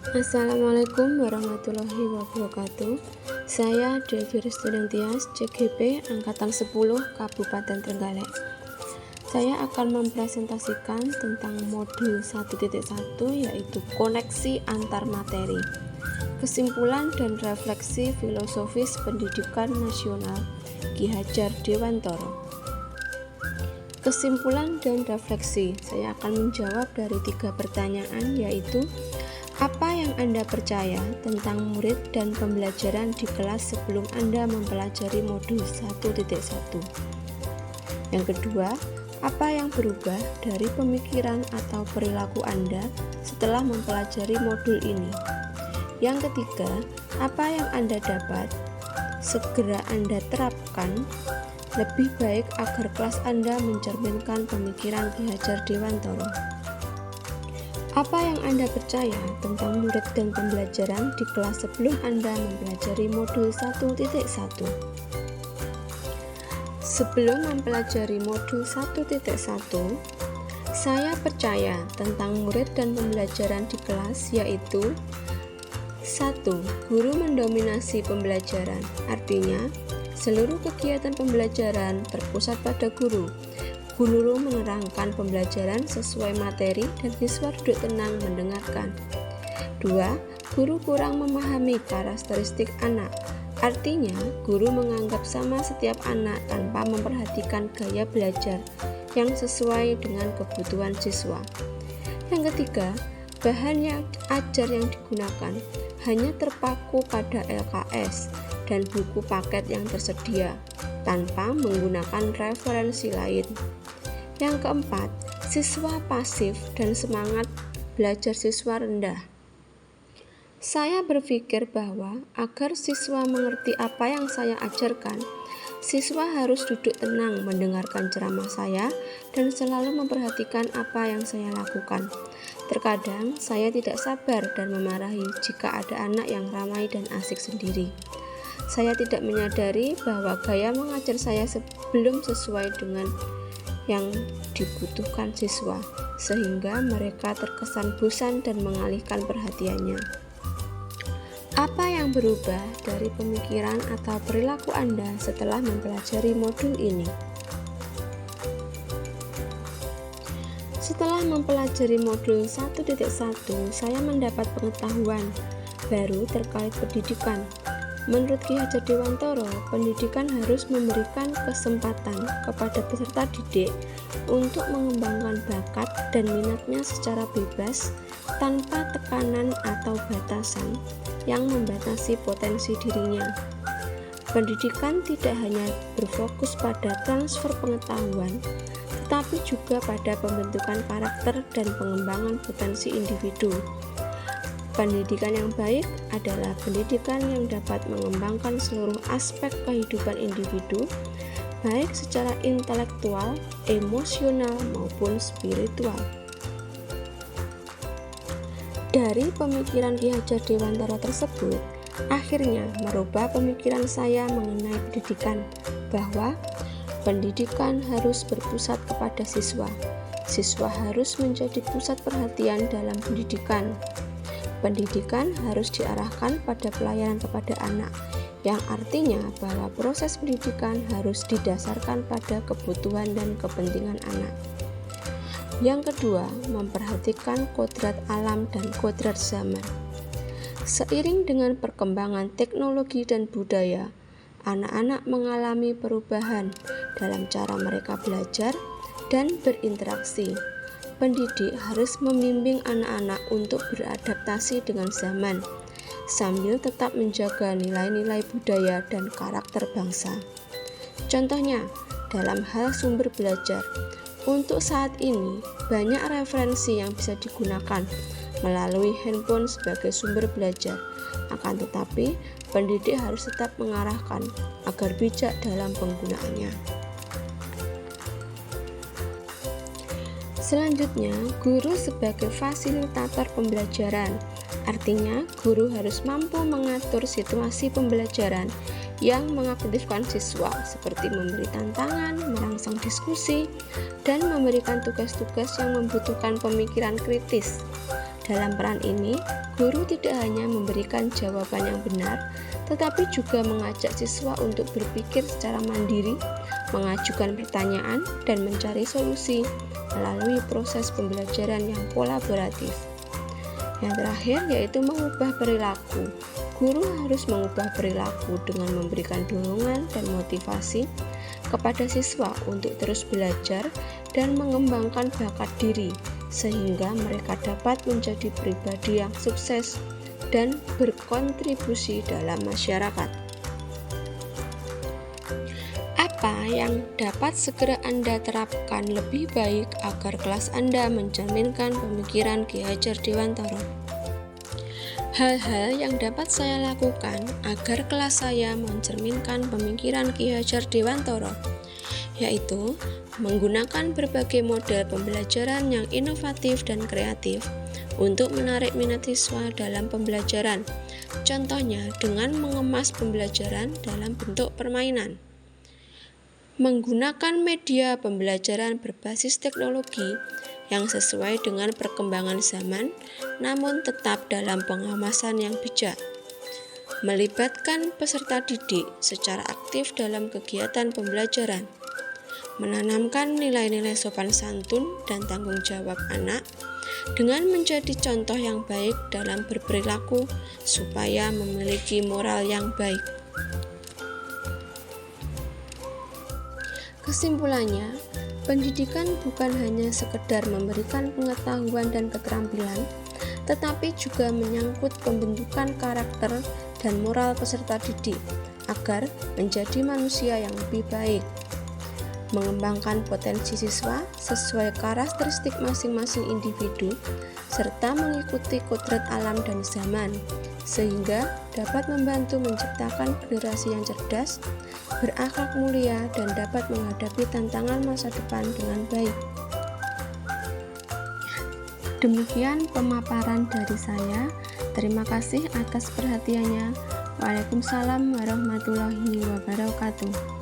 Assalamualaikum warahmatullahi wabarakatuh. Saya Devi Studentias, CGP Angkatan 10 Kabupaten Trenggalek. Saya akan mempresentasikan tentang modul 1.1 yaitu koneksi antar materi. Kesimpulan dan refleksi filosofis pendidikan nasional Ki Hajar Dewantoro. Kesimpulan dan refleksi, saya akan menjawab dari 3 pertanyaan, yaitu apa yang Anda percaya tentang murid dan pembelajaran di kelas sebelum Anda mempelajari modul 1.1? Yang kedua, apa yang berubah dari pemikiran atau perilaku Anda setelah mempelajari modul ini? Yang ketiga, apa yang Anda dapat segera Anda terapkan lebih baik agar kelas Anda mencerminkan pemikiran Ki Hajar Dewantoro? Apa yang Anda percaya tentang murid dan pembelajaran di kelas sebelum Anda mempelajari modul 1.1? Sebelum mempelajari modul 1.1, saya percaya tentang murid dan pembelajaran di kelas yaitu 1. Guru mendominasi pembelajaran, artinya seluruh kegiatan pembelajaran terpusat pada guru. Guru menerangkan pembelajaran sesuai materi dan siswa duduk tenang mendengarkan. 2. Guru kurang memahami karakteristik anak. Artinya, guru menganggap sama setiap anak tanpa memperhatikan gaya belajar yang sesuai dengan kebutuhan siswa. Yang ketiga, bahan yang ajar yang digunakan hanya terpaku pada LKS dan buku paket yang tersedia tanpa menggunakan referensi lain. Yang keempat, siswa pasif dan semangat belajar siswa rendah. Saya berpikir bahwa agar siswa mengerti apa yang saya ajarkan, siswa harus duduk tenang mendengarkan ceramah saya dan selalu memperhatikan apa yang saya lakukan. Terkadang saya tidak sabar dan memarahi jika ada anak yang ramai dan asik sendiri. Saya tidak menyadari bahwa gaya mengajar saya belum sesuai dengan yang dibutuhkan siswa, sehingga mereka terkesan bosan dan mengalihkan perhatiannya. Apa yang berubah dari pemikiran atau perilaku Anda setelah mempelajari modul ini? Setelah mempelajari modul 1.1, saya mendapat pengetahuan baru terkait pendidikan. Menurut Ki Hajar Dewantoro, pendidikan harus memberikan kesempatan kepada peserta didik untuk mengembangkan bakat dan minatnya secara bebas tanpa tekanan atau batasan yang membatasi potensi dirinya. Pendidikan tidak hanya berfokus pada transfer pengetahuan, tetapi juga pada pembentukan karakter dan pengembangan potensi individu. Pendidikan yang baik adalah pendidikan yang dapat mengembangkan seluruh aspek kehidupan individu, baik secara intelektual, emosional, maupun spiritual. Dari pemikiran Ki Hajar Dewantoro tersebut, akhirnya merubah pemikiran saya mengenai pendidikan, bahwa pendidikan harus berpusat kepada siswa. Siswa harus menjadi pusat perhatian dalam pendidikan. Pendidikan harus diarahkan pada pelayanan kepada anak, yang artinya bahwa proses pendidikan harus didasarkan pada kebutuhan dan kepentingan anak. Yang kedua, memperhatikan kodrat alam dan kodrat zaman. Seiring dengan perkembangan teknologi dan budaya, anak-anak mengalami perubahan dalam cara mereka belajar dan berinteraksi. Pendidik harus membimbing anak-anak untuk beradaptasi dengan zaman, sambil tetap menjaga nilai-nilai budaya dan karakter bangsa. Contohnya, dalam hal sumber belajar, untuk saat ini banyak referensi yang bisa digunakan melalui handphone sebagai sumber belajar. Akan tetapi, pendidik harus tetap mengarahkan agar bijak dalam penggunaannya. Selanjutnya, guru sebagai fasilitator pembelajaran. Artinya, guru harus mampu mengatur situasi pembelajaran yang mengaktifkan siswa, seperti memberi tantangan, merangsang diskusi, dan memberikan tugas-tugas yang membutuhkan pemikiran kritis. Dalam peran ini, guru tidak hanya memberikan jawaban yang benar, tetapi juga mengajak siswa untuk berpikir secara mandiri, mengajukan pertanyaan, dan mencari solusi melalui proses pembelajaran yang kolaboratif. Yang terakhir yaitu mengubah perilaku. Guru harus mengubah perilaku dengan memberikan dorongan dan motivasi kepada siswa untuk terus belajar dan mengembangkan bakat diri, sehingga mereka dapat menjadi pribadi yang sukses dan berkontribusi dalam masyarakat. Apa yang dapat segera Anda terapkan lebih baik agar kelas Anda mencerminkan pemikiran Ki Hajar Dewantara? Hal-hal yang dapat saya lakukan agar kelas saya mencerminkan pemikiran Ki Hajar Dewantara, yaitu menggunakan berbagai model pembelajaran yang inovatif dan kreatif untuk menarik minat siswa dalam pembelajaran. Contohnya dengan mengemas pembelajaran dalam bentuk permainan. Menggunakan media pembelajaran berbasis teknologi yang sesuai dengan perkembangan zaman, namun tetap dalam pengawasan yang bijak. Melibatkan peserta didik secara aktif dalam kegiatan pembelajaran. Menanamkan nilai-nilai sopan santun dan tanggung jawab anak dengan menjadi contoh yang baik dalam berperilaku supaya memiliki moral yang baik. Kesimpulannya, pendidikan bukan hanya sekedar memberikan pengetahuan dan keterampilan, tetapi juga menyangkut pembentukan karakter dan moral peserta didik agar menjadi manusia yang lebih baik. Mengembangkan potensi siswa sesuai karakteristik masing-masing individu, serta mengikuti kodrat alam dan zaman, sehingga dapat membantu menciptakan generasi yang cerdas, berakhlak mulia, dan dapat menghadapi tantangan masa depan dengan baik. Demikian pemaparan dari saya. Terima kasih atas perhatiannya. Waalaikumsalam warahmatullahi wabarakatuh.